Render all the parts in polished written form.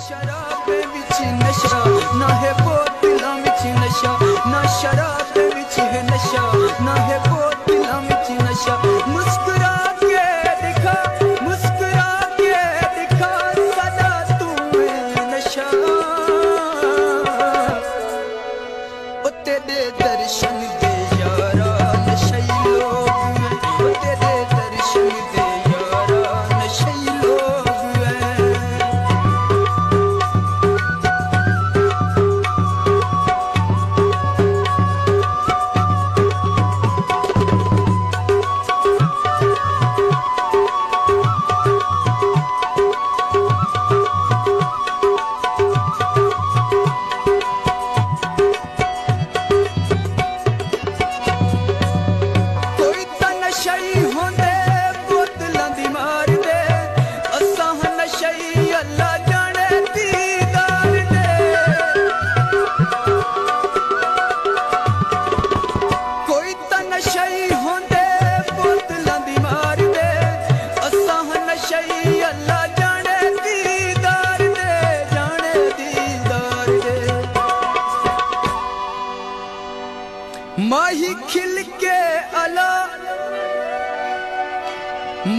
शराब विच नशा ना है बोतलां विच नशा ना शराब विच है नशा ना है बोतलां विच नशा मुस्कुरा के दिखा सदा तू नशा ओ तेरे दर्शन दे यारा नशई लोग ओ तेरे दर्शन दे यारा नशई लोग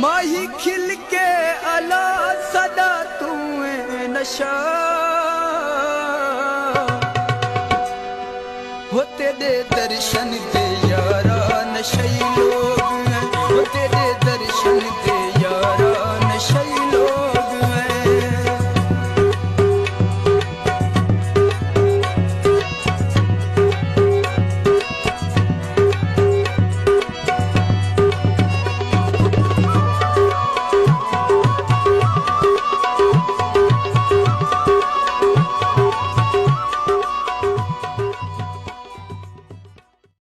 माही खिल के अला सदा तू नशा होते दे दर्शन दे